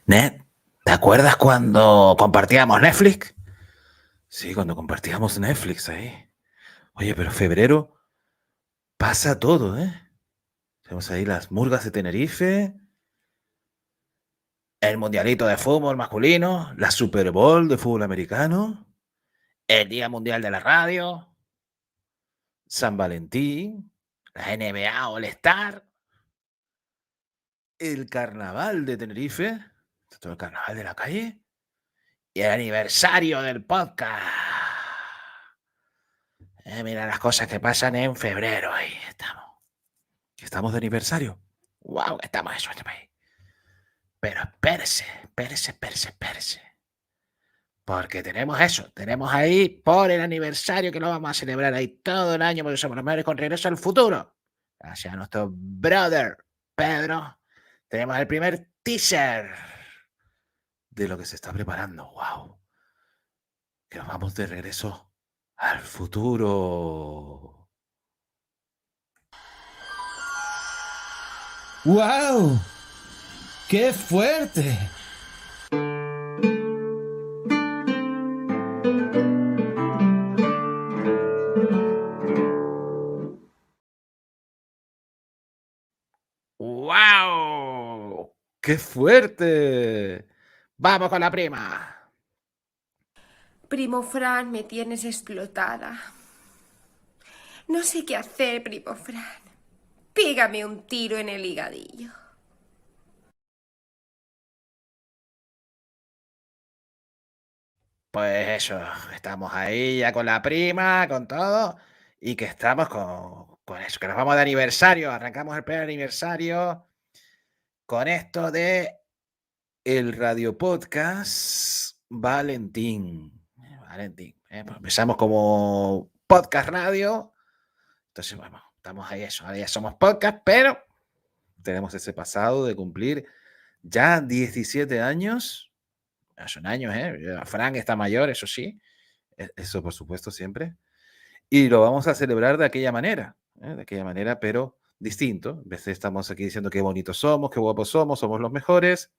Ned, ¿te acuerdas cuando compartíamos Netflix? Sí, cuando compartíamos Netflix ahí. Oye, pero febrero pasa todo, ¿eh? Tenemos ahí las murgas de Tenerife, el mundialito de fútbol masculino, la Super Bowl de fútbol americano, el Día Mundial de la Radio, San Valentín, la NBA All-Star, el Carnaval de Tenerife, todo el Carnaval de la calle y el aniversario del podcast. Mira las cosas que pasan en febrero. Ahí estamos. Estamos de aniversario. ¡Wow! Estamos en este país. Pero espérese. Porque tenemos eso. Tenemos ahí por el aniversario que lo vamos a celebrar ahí todo el año porque somos los mejores con Regreso al Futuro. Gracias a nuestro brother Pedro. Tenemos el primer teaser de lo que se está preparando. ¡Wow! Que nos vamos de regreso al futuro. ¡Wow! ¡Qué fuerte! ¡Wow! ¡Qué fuerte! ¡Vamos con la prima! Primo Fran, me tienes explotada. No sé qué hacer, primo Fran. Pégame un tiro en el higadillo. Pues eso, estamos ahí ya con la prima, con todo, y que estamos con eso, que nos vamos de aniversario, arrancamos el primer aniversario con esto de el radio podcast Valentín. Pues empezamos como podcast radio, entonces bueno, estamos ahí eso, ahora ya somos podcast, pero tenemos ese pasado de cumplir ya 17 años. Son años, ¿eh? Frank está mayor, eso sí. Eso, por supuesto, siempre. Y lo vamos a celebrar de aquella manera, de aquella manera, pero distinto. En vez de estamos aquí diciendo qué bonitos somos, qué guapos somos los mejores,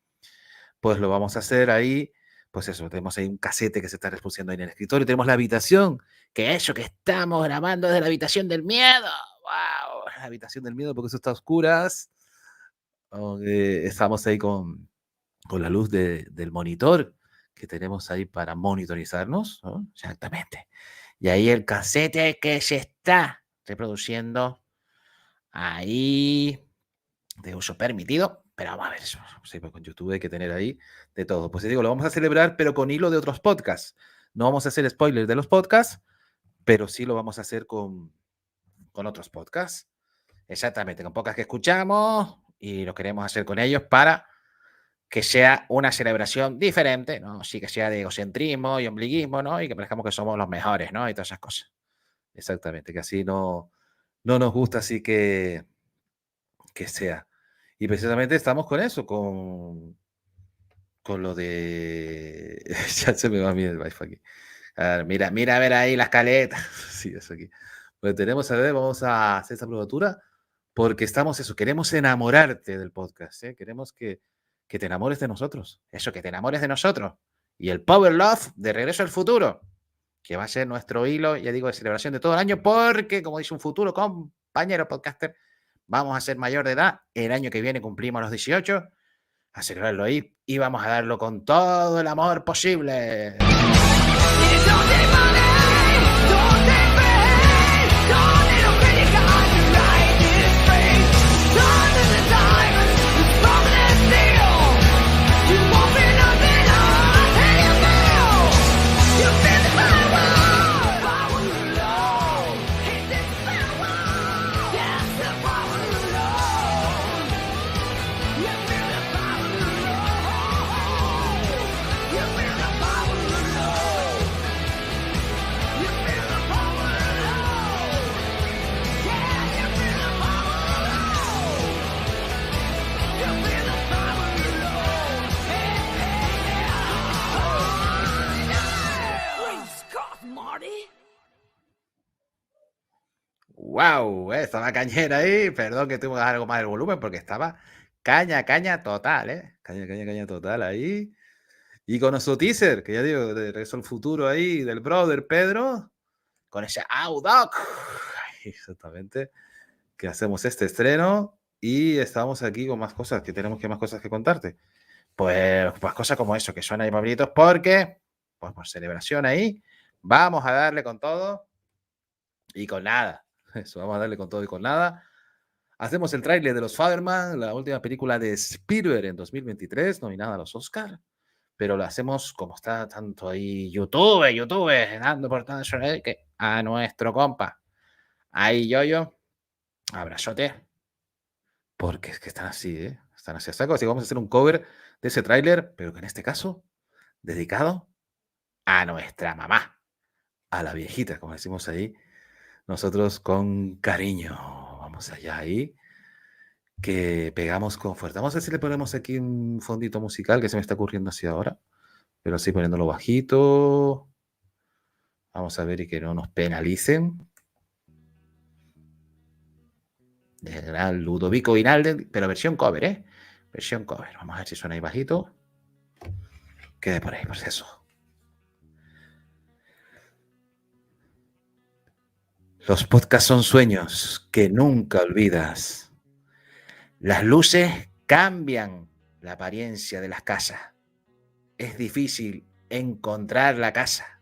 pues lo vamos a hacer ahí. Pues eso, tenemos ahí un casete que se está reproduciendo ahí en el escritorio. Tenemos la habitación, que eso que estamos grabando desde la habitación del miedo. ¡Wow! La habitación del miedo, porque eso está a oscuras. Estamos ahí con la luz del monitor que tenemos ahí para monitorizarnos, ¿no? Exactamente. Y ahí el casete que se está reproduciendo ahí de uso permitido. Pero vamos a ver eso. Sí, pues con YouTube hay que tener ahí de todo. Pues te digo, lo vamos a celebrar, pero con hilo de otros podcasts. No vamos a hacer spoilers de los podcasts, pero sí lo vamos a hacer con otros podcasts. Exactamente, con podcasts que escuchamos y lo queremos hacer con ellos para que sea una celebración diferente, ¿no? Sí, que sea de egocentrismo y ombliguismo, ¿no? Y que parezcamos que somos los mejores, ¿no? Y todas esas cosas. Exactamente, que así no nos gusta así que sea. Y precisamente estamos con eso, con lo de... ya se me va a mí el wifi aquí. A ver, mira a ver ahí las caletas. Sí, eso aquí. Pues tenemos, a ver, vamos a hacer esta probatura porque estamos eso, queremos enamorarte del podcast, ¿eh? Queremos que te enamores de nosotros. Eso, que te enamores de nosotros. Y el Power Love de Regreso al Futuro, que va a ser nuestro hilo, ya digo, de celebración de todo el año, porque, como dice un futuro compañero podcaster, vamos a ser mayor de edad. El año que viene cumplimos los 18, a celebrarlo ahí y vamos a darlo con todo el amor posible. ¡Wow! Estaba cañera ahí. Perdón que tuve que bajar algo más el volumen porque estaba caña total, ¿eh? Caña total ahí. Y con nuestro teaser, que ya digo, de Regreso al Futuro ahí, del brother Pedro, con ese Audoc. Exactamente. Que hacemos este estreno y estamos aquí con más cosas, que tenemos que más cosas que contarte. Pues cosas como eso, que suena ahí, Pablitos, porque, pues por celebración ahí, vamos a darle con todo y con nada. Eso, vamos a darle con todo y con nada. Hacemos el tráiler de Los Fatherman, la última película de Spielberg en 2023, nominada a los Oscar, pero lo hacemos como está tanto ahí YouTube, dando por todo eso, que a nuestro compa. Ahí yo, abrazote, porque es que están así, ¿eh? Están así. Así que vamos a hacer un cover de ese tráiler, pero que en este caso, dedicado a nuestra mamá, a la viejita, como decimos ahí, nosotros con cariño. Vamos allá ahí, que pegamos con fuerza. Vamos a ver si le ponemos aquí un fondito musical que se me está ocurriendo así ahora, pero así poniéndolo bajito. Vamos a ver y que no nos penalicen. De gran Ludovico Vinalde, pero versión cover, ¿eh? Versión cover. Vamos a ver si suena ahí bajito. Quede por ahí, pues eso. Los podcasts son sueños que nunca olvidas. Las luces cambian la apariencia de las casas. Es difícil encontrar la casa.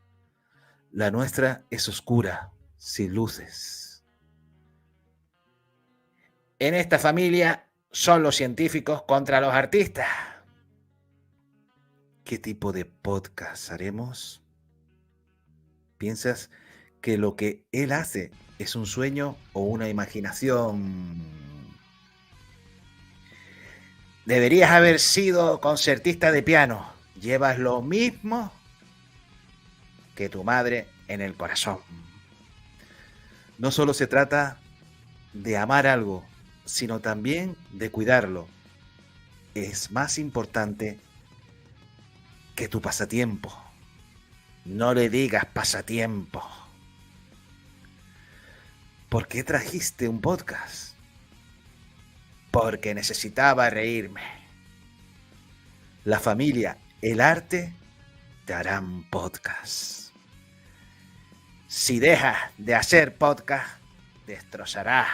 La nuestra es oscura, sin luces. En esta familia son los científicos contra los artistas. ¿Qué tipo de podcast haremos? ¿Piensas que lo que él hace es un sueño o una imaginación? Deberías haber sido concertista de piano. Llevas lo mismo que tu madre en el corazón. No solo se trata de amar algo, sino también de cuidarlo. Es más importante que tu pasatiempo. No le digas pasatiempo. ¿Por qué trajiste un podcast? Porque necesitaba reírme. La familia, el arte, te harán podcast. Si dejas de hacer podcast, destrozarás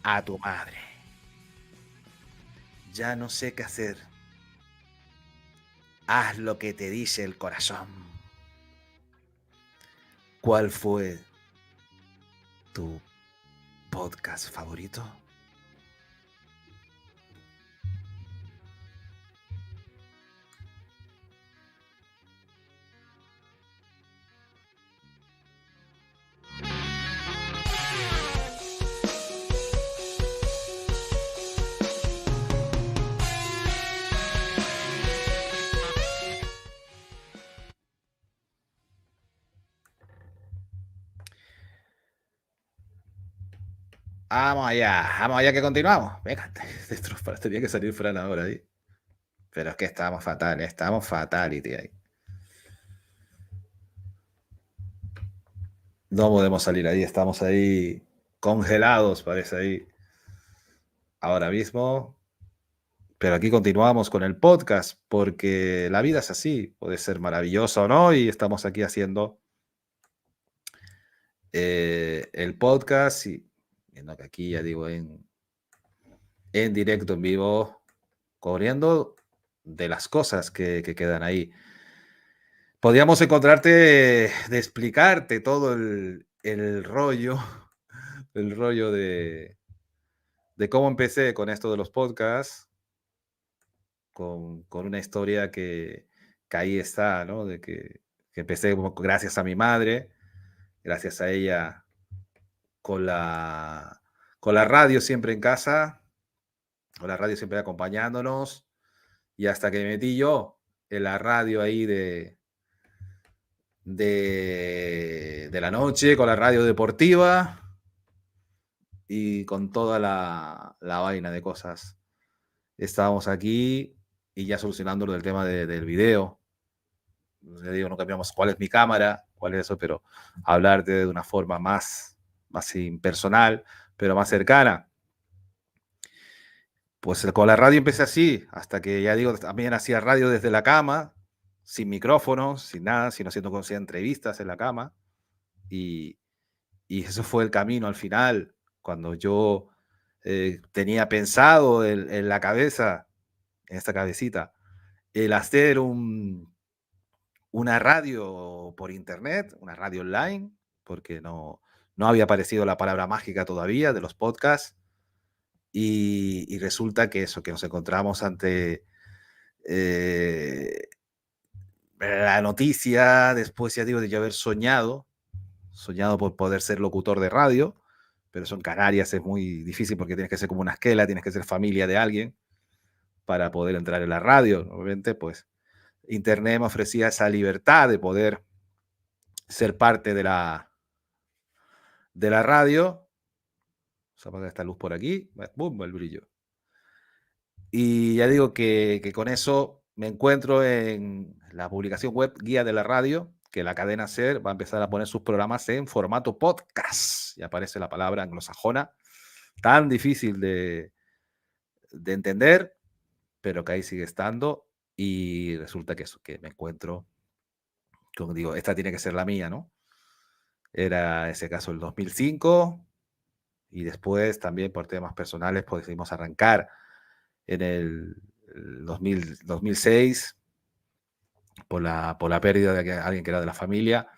a tu madre. Ya no sé qué hacer. Haz lo que te dice el corazón. ¿Cuál fue tu podcast favorito? Vamos allá que continuamos. Venga, tenía que salir Fran ahora ahí. Pero es que estamos fatality ahí. No podemos salir ahí, estamos ahí congelados, parece ahí. Ahora mismo. Pero aquí continuamos con el podcast, porque la vida es así, puede ser maravillosa o no, y estamos aquí haciendo el podcast, y viendo que aquí ya digo en directo, en vivo, corriendo de las cosas que quedan ahí. Podríamos encontrarte, de explicarte todo el rollo, el rollo de cómo empecé con esto de los podcasts, con una historia que ahí está, ¿no? De que empecé gracias a mi madre, gracias a ella, con la radio siempre en casa, con la radio siempre acompañándonos, y hasta que me metí yo en la radio ahí de la noche, con la radio deportiva y con toda la vaina de cosas. Estábamos aquí y ya solucionando lo del tema del video. Le digo, no cambiamos cuál es mi cámara, cuál es eso, pero hablarte de una forma más impersonal, pero más cercana. pues con la radio empecé así, hasta que ya digo, también hacía radio desde la cama, sin micrófonos, sin nada, sino haciendo entrevistas en la cama. Y, y eso fue el camino al final, cuando yo tenía pensado en la cabeza, en esta cabecita, el hacer una radio por internet, una radio online, porque no había aparecido la palabra mágica todavía de los podcasts. Y resulta que eso, que nos encontramos ante eh, la noticia, después ya digo, de yo haber soñado por poder ser locutor de radio, pero eso en Canarias es muy difícil porque tienes que ser como una esquela, tienes que ser familia de alguien para poder entrar en la radio. Obviamente, pues Internet me ofrecía esa libertad de poder ser parte de la radio. Vamos a apagar esta luz por aquí, ¡bum!, el brillo. Y ya digo que con eso me encuentro en la publicación web Guía de la Radio, que la cadena SER va a empezar a poner sus programas en formato podcast. Y aparece la palabra anglosajona, tan difícil de entender, pero que ahí sigue estando. Y resulta que eso, que me encuentro, como digo, esta tiene que ser la mía, ¿no? Era ese caso el 2005, y después también por temas personales pues decidimos arrancar en el 2006 por la pérdida de alguien que era de la familia.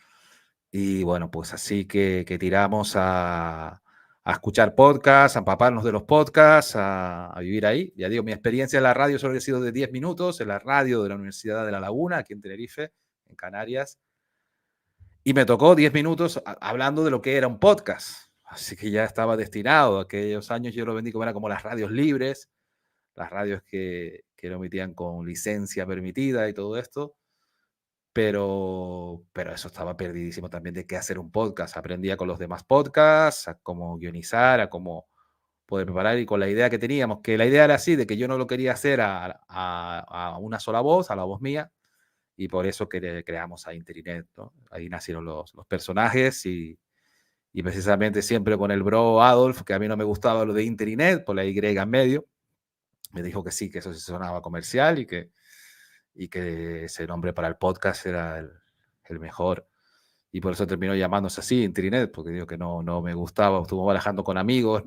Y bueno, pues así que tiramos a escuchar podcasts, a empaparnos de los podcasts, a vivir ahí. Ya digo, mi experiencia en la radio solo ha sido de 10 minutos, en la radio de la Universidad de La Laguna, aquí en Tenerife, en Canarias. Y me tocó 10 minutos hablando de lo que era un podcast. Así que ya estaba destinado. Aquellos años yo lo vendí como era como las radios libres, las radios que lo emitían con licencia permitida y todo esto. Pero eso estaba perdidísimo también de qué hacer un podcast. Aprendía con los demás podcasts, a cómo guionizar, a cómo poder preparar, y con la idea que teníamos, que la idea era así, de que yo no lo quería hacer a una sola voz, a la voz mía, y por eso creamos a Interinet, ¿no? Ahí nacieron los personajes y precisamente siempre con el bro Adolf, que a mí no me gustaba lo de Interinet, por la Y en medio, me dijo que sí, que eso sí sonaba comercial y que ese nombre para el podcast era el mejor. Y por eso terminó llamándose así, Interinet, porque digo que no me gustaba. Estuvo barajando con amigos,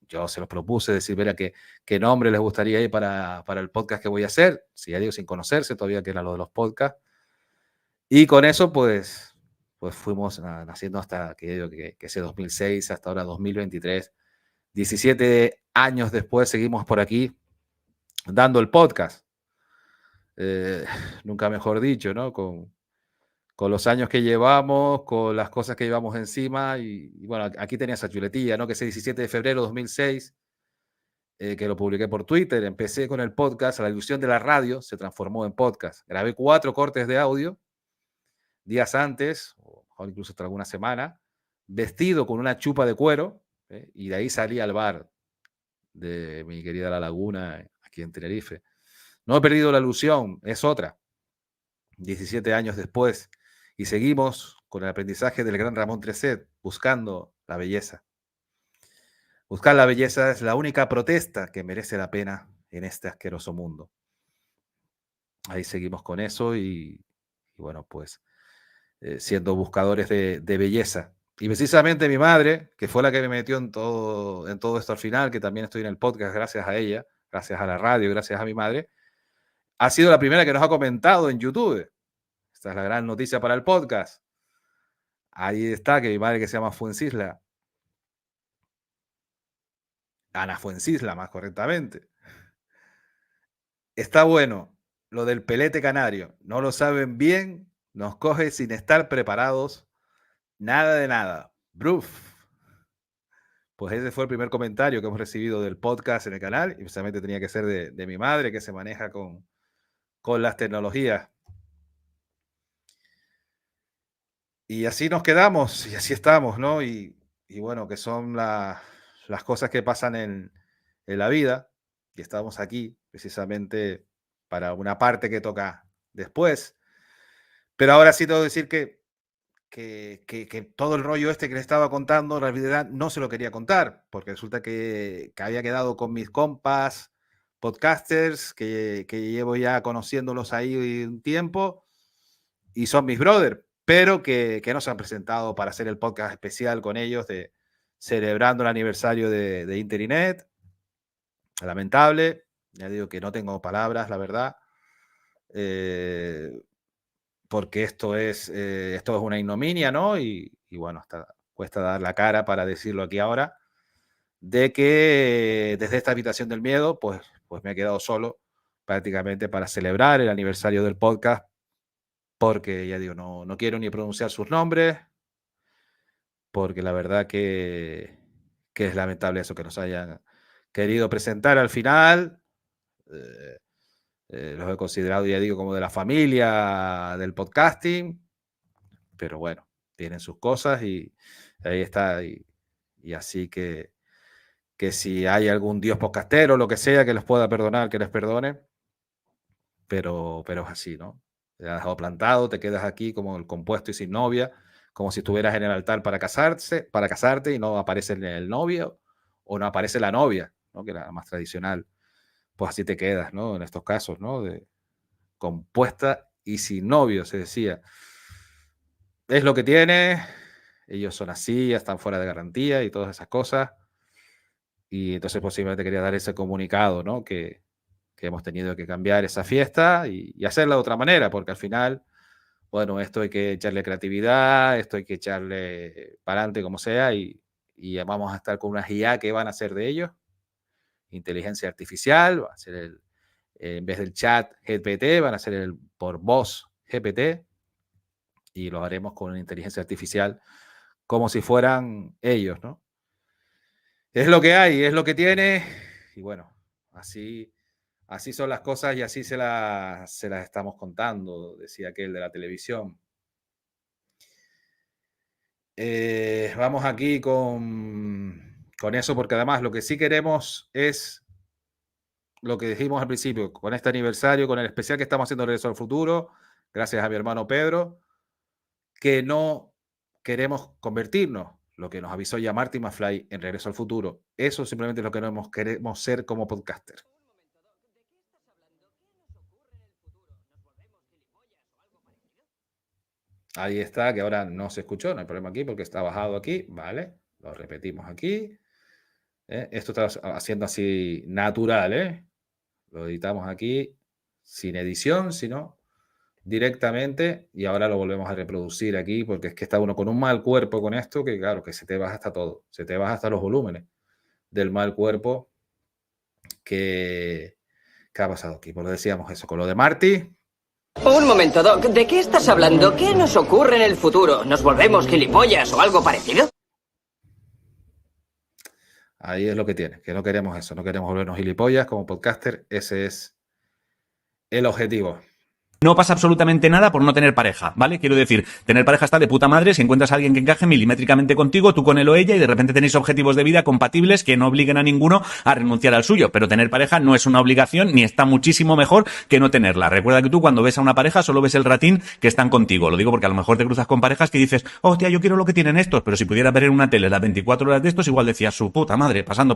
yo se los propuse, decir, verá qué nombre les gustaría ir para el podcast que voy a hacer, si ya digo, sin conocerse todavía, que era lo de los podcasts. Y con eso, pues fuimos naciendo hasta que ese 2006, hasta ahora 2023. 17 años después seguimos por aquí dando el podcast. Nunca mejor dicho, ¿no? Con los años que llevamos, con las cosas que llevamos encima. Y bueno, aquí tenía esa chuletilla, ¿no? Que ese 17 de febrero de 2006, que lo publiqué por Twitter. Empecé con el podcast, la ilusión de la radio se transformó en podcast. Grabé 4 cortes de audio días antes, o incluso hasta alguna semana, vestido con una chupa de cuero, y de ahí salí al bar de mi querida La Laguna, aquí en Tenerife. No he perdido la ilusión, es otra. 17 años después, y seguimos con el aprendizaje del gran Ramón Treset, buscando la belleza. Buscar la belleza es la única protesta que merece la pena en este asqueroso mundo. Ahí seguimos con eso y bueno, pues siendo buscadores de belleza. Y precisamente mi madre, que fue la que me metió en todo esto al final, que también estoy en el podcast gracias a ella, gracias a la radio, gracias a mi madre, ha sido la primera que nos ha comentado en YouTube. Esta es la gran noticia para el podcast. Ahí está, que mi madre, que se llama Fuencisla, Ana Fuencisla más correctamente. Está bueno lo del pelete canario. No lo saben bien, nos coge sin estar preparados. Nada de nada. Bruf. Pues ese fue el primer comentario que hemos recibido del podcast en el canal, y precisamente tenía que ser de mi madre, que se maneja con las tecnologías. Y así nos quedamos, y así estamos, ¿no? Y bueno, que son las cosas que pasan en la vida, y estamos aquí precisamente para una parte que toca después. Pero ahora sí tengo que decir que todo el rollo este que le estaba contando, en realidad no se lo quería contar, porque resulta que había quedado con mis compas podcasters que llevo ya conociéndolos ahí un tiempo y son mis brothers, pero que no se han presentado para hacer el podcast especial con ellos de celebrando el aniversario de Interinet. Lamentable, ya digo que no tengo palabras, la verdad, porque esto es una ignominia, ¿no? Y bueno, hasta cuesta dar la cara para decirlo aquí ahora, de que desde esta habitación del miedo, pues me he quedado solo prácticamente para celebrar el aniversario del podcast, porque ya digo, no quiero ni pronunciar sus nombres, porque la verdad que es lamentable eso, que nos hayan querido presentar al final. Los he considerado, ya digo, como de la familia del podcasting, pero bueno, tienen sus cosas y ahí está. Y así que si hay algún dios podcastero, lo que sea, que les pueda perdonar, que les perdone, pero es así, ¿no? Te has dejado plantado, te quedas aquí como el compuesto y sin novia, como si estuvieras en el altar para casarte y no aparece el novio o no aparece la novia, ¿no? Que era la más tradicional. Pues así te quedas, ¿no? En estos casos, ¿no? Compuesta y sin novio, se decía. Es lo que tiene, ellos son así, están fuera de garantía y todas esas cosas. Y entonces posiblemente quería dar ese comunicado, ¿no? Que hemos tenido que cambiar esa fiesta y hacerla de otra manera, porque al final, bueno, esto hay que echarle creatividad, esto hay que echarle para adelante como sea y vamos a estar con unas IA que van a ser de ellos, inteligencia artificial, va a ser en vez del chat GPT, van a ser por voz GPT y lo haremos con una inteligencia artificial como si fueran ellos, ¿no? Es lo que hay, es lo que tiene y bueno, así son las cosas y así se las estamos contando, decía aquel de la televisión. Vamos aquí con eso, porque además lo que sí queremos es lo que dijimos al principio, con este aniversario, con el especial que estamos haciendo de Regreso al Futuro, gracias a mi hermano Pedro, que no queremos convertirnos, lo que nos avisó ya Marty McFly en Regreso al Futuro. Eso simplemente es lo que no queremos ser como podcaster. Ahí está, que ahora no se escuchó, no hay problema aquí porque está bajado aquí, ¿vale? Lo repetimos aquí. Esto está haciendo así natural, ¿eh? Lo editamos aquí sin edición, sino directamente y ahora lo volvemos a reproducir aquí porque es que está uno con un mal cuerpo con esto que claro, que se te baja hasta todo, se te baja hasta los volúmenes del mal cuerpo que ha pasado aquí. Pues lo decíamos eso, con lo de Marty. Un momento, Doc, ¿de qué estás hablando? ¿Qué nos ocurre en el futuro? ¿Nos volvemos gilipollas o algo parecido? Ahí es lo que tiene, que no queremos eso, no queremos volvernos gilipollas como podcaster, ese es el objetivo. No pasa absolutamente nada por no tener pareja, ¿vale? Quiero decir, tener pareja está de puta madre si encuentras a alguien que encaje milimétricamente contigo, tú con él o ella, y de repente tenéis objetivos de vida compatibles que no obliguen a ninguno a renunciar al suyo. Pero tener pareja no es una obligación ni está muchísimo mejor que no tenerla. Recuerda que tú cuando ves a una pareja solo ves el ratín que están contigo. Lo digo porque a lo mejor te cruzas con parejas que dices, hostia, yo quiero lo que tienen estos, pero si pudieras ver en una tele las 24 horas de estos, igual decías, su puta madre, pasando.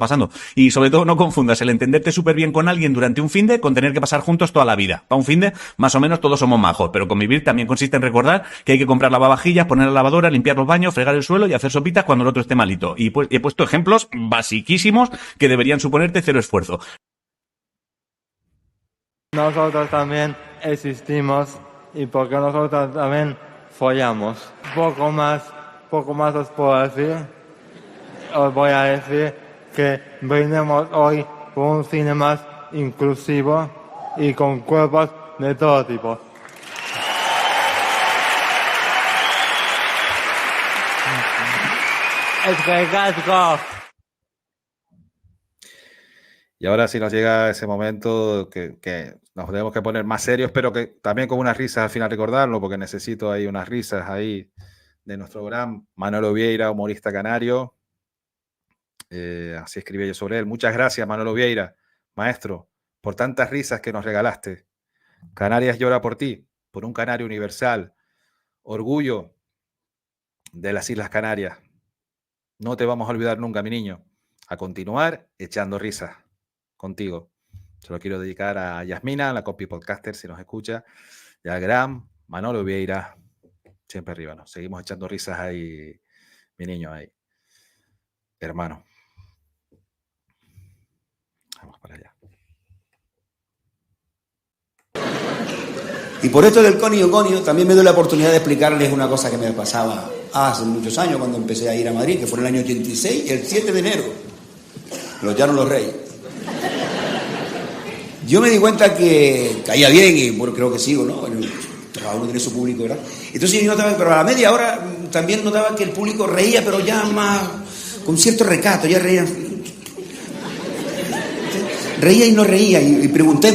Y sobre todo no confundas el entenderte súper bien con alguien durante un finde con tener que pasar juntos toda la vida. Para un finde, más o menos todos somos majos. Pero convivir también consiste en recordar que hay que comprar lavavajillas, poner la lavadora, limpiar los baños, fregar el suelo y hacer sopitas cuando el otro esté malito. Y pues he puesto ejemplos basiquísimos que deberían suponerte cero esfuerzo. Nosotros también existimos y porque nosotros también follamos. Poco más os puedo decir. Os voy a decir que brindemos hoy por un cine más inclusivo y con cuerpos de todo tipo. ¡Es que casco! Y ahora sí nos llega ese momento que nos tenemos que poner más serios, pero que también con unas risas al final recordarlo, porque necesito ahí unas risas ahí de nuestro gran Manolo Vieira, humorista canario. Así escribí yo sobre él. Muchas gracias, Manolo Vieira, maestro, por tantas risas que nos regalaste. Canarias llora por ti, por un canario universal. Orgullo de las Islas Canarias. No te vamos a olvidar nunca, mi niño. A continuar echando risas contigo. Se lo quiero dedicar a Yasmina, la copy podcaster, si nos escucha, y a Graham, Manolo Vieira, siempre arriba, ¿no? Seguimos echando risas ahí, mi niño ahí. Hermano. Vamos para allá. Y por esto del conio también me doy la oportunidad de explicarles una cosa que me pasaba hace muchos años cuando empecé a ir a Madrid, que fue en el año 86, el 7 de enero. Los llanos los reyes. Yo me di cuenta que caía bien y bueno, creo que sigo, ¿no? Bueno, cada uno tiene su público, ¿verdad? Entonces yo notaba, pero a la media hora también notaba que el público reía, pero ya más con cierto recato, ya reían. Reía y no reía, y me pregunté,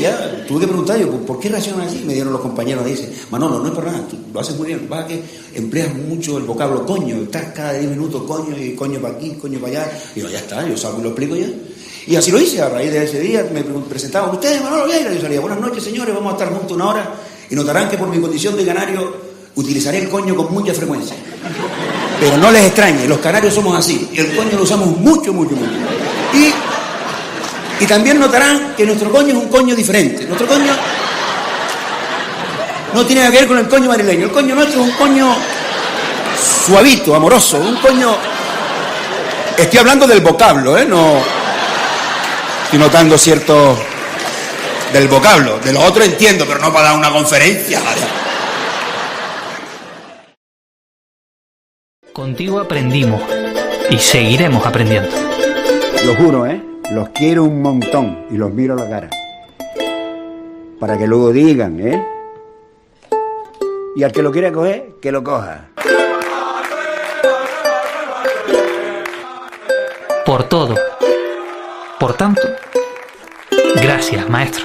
ya, tuve que preguntar yo, ¿por qué reaccionan así? Me dieron los compañeros, dicen, Manolo, no es por nada, tú lo haces muy bien, va que empleas mucho el vocablo coño, estás cada 10 minutos coño, y coño para aquí, coño para allá, y yo, ya está, yo salgo y lo explico ya. Y así lo hice, a raíz de ese día me presentaban ustedes, Manolo Vieira, yo salía, buenas noches señores, vamos a estar juntos una hora, y notarán que por mi condición de canario utilizaré el coño con mucha frecuencia. Pero no les extrañe, los canarios somos así, el coño lo usamos mucho. Y también notarán que nuestro coño es un coño diferente. Nuestro coño no tiene nada que ver con el coño madrileño. El coño nuestro es un coño suavito, amoroso, un coño... Estoy hablando del vocablo, no... Estoy notando cierto... del vocablo. De lo otro entiendo, pero no para dar una conferencia. Contigo aprendimos y seguiremos aprendiendo. Lo juro, los quiero un montón y los miro a la cara. Para que luego digan, Y al que lo quiera coger, que lo coja. Por todo. Por tanto, gracias, maestro.